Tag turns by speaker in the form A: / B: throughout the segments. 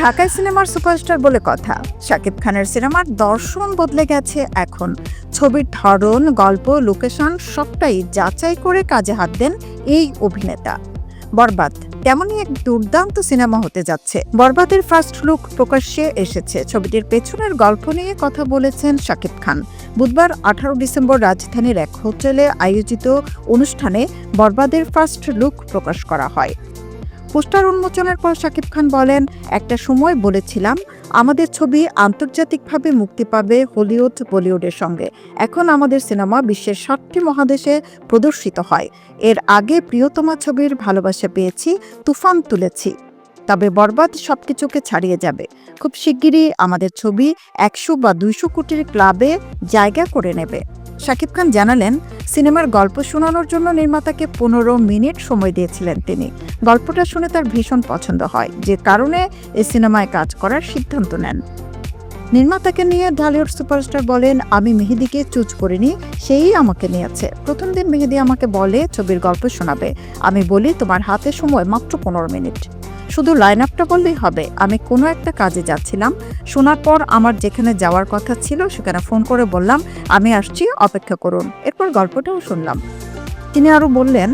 A: ঢাকায় সিনেমার সুপারস্টার বলে কথা। শাকিব খানের সিনেমার দর্শন বদলে গেছে এখন। ছবির ধরন, গল্প, লোকেশন সবটাই যাচাই করে কাজে হাত দেন এই অভিনেতা। বরবাদ তেমনই এক দুর্দান্ত সিনেমা হতে যাচ্ছে। বরবাদের ফার্স্ট লুক প্রকাশ্যে এসেছে। ছবিটির পেছনের গল্প নিয়ে কথা বলেছেন শাকিব খান। বুধবার 18 ডিসেম্বর রাজধানীর এক হোটেলে আয়োজিত অনুষ্ঠানে বরবাদের ফার্স্ট লুক প্রকাশ করা হয়। পোস্টার উন্মোচনের পর শাকিব খান বলেন, একটা সময় বলেছিলাম আমাদের ছবি আন্তর্জাতিকভাবে মুক্তি পাবে হলিউড বলিউডের সঙ্গে। এখন আমাদের সিনেমা বিশ্বের 7টি মহাদেশে প্রদর্শিত হয়। এর আগে প্রিয়তমা ছবির ভালোবাসা পেয়েছি, তুফান তুলেছি, তবে বরবাদ সবকিছুকে ছাড়িয়ে যাবে। খুব শিগগিরই আমাদের ছবি 100 বা 200 কোটির ক্লাবে জায়গা করে নেবে। শাকিব খান জানালেন, সিনেমার গল্প শোনানোর জন্য নির্মাতাকে 15 মিনিট সময় দিয়েছিলেন তিনি। গল্পটা শুনে তার ভীষণ পছন্দ হয়, যে কারণে এই সিনেমায় কাজ করার সিদ্ধান্ত নেন। নির্মাতাকে নিয়ে ঢালিউড সুপারস্টার বলেন, আমি মেহেদীকে চুজ করিনি, সেই আমাকে নিয়েছে। প্রথম দিন মেহেদী আমাকে বলে ছবির গল্প শোনাবে। আমি বলি তোমার হাতে সময় মাত্র 15 মিনিট, শুধু লাইন আপটা বললেই হবে। আমি কোনো একটা কাজে যাচ্ছিলাম, শোনার পর আমার যেখানে যাওয়ার কথা ছিল সেখানে ফোন করে বললাম আমি আসছি, অপেক্ষা করুন। এরপর গল্পটাও শুনলাম। তিনি আরও বললেন,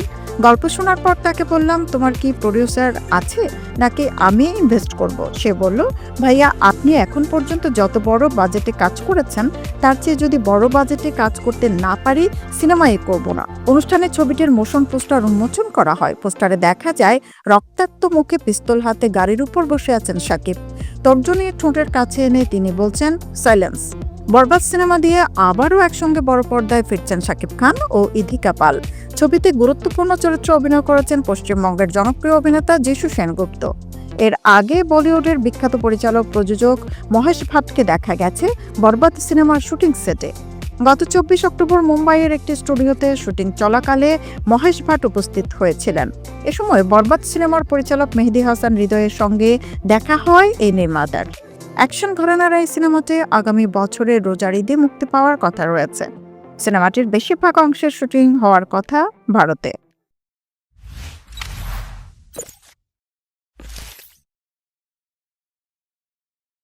A: গল্প শোনার পর তাকে বললাম তোমার কি প্রডিউসার আছে নাকি আমি ইনভেস্ট করব? সে বলল, ভাইয়া আপনি এখন পর্যন্ত যত বড় বাজেটে কাজ করেছেন তার চেয়ে যদি বড় বাজেটে কাজ করতে না পারি সিনেমাই করব না। অনুষ্ঠানে ছবিটির মোশন পোস্টার উন্মোচন করা হয়। পোস্টারে দেখা যায় রক্তাক্ত মুখে পিস্তল হাতে গাড়ির উপর বসে আছেন শাকিব। তর্জনী ঠোঁটের কাছে এনে তিনি বলছেন সাইলেন্স। বরবাদ সিনেমা দিয়ে আবারও একসঙ্গে বড় পর্দায় ফিরছেন শাকিব খান ও ইধিকা পাল। ছবিতে গুরুত্বপূর্ণ চরিত্রে অভিনয় করেছেন পশ্চিমবঙ্গের জনপ্রিয় অভিনেতা যিশু সেনগুপ্ত। এর আগে বলিউডের বিখ্যাত পরিচালক প্রযোজক মহেশ ভাটকে দেখা গেছে বরবাদ সিনেমার শুটিং সেটে। গত 24 অক্টোবর মুম্বাইয়ের একটি স্টুডিওতে শুটিং চলাকালে মহেশ ভাট উপস্থিত হয়েছিলেন। এ সময় বরবাদ সিনেমার পরিচালক মেহেদী হাসান হৃদয়ের সঙ্গে দেখা হয় এই নির্মাতার। অ্যাকশন ঘরানার এই সিনেমাতে আগামী বছরের রোজার ঈদে মুক্তি পাওয়ার কথা রয়েছে। সিনেমাটির বেশিরভাগ অংশের শুটিং হওয়ার কথা ভারতে।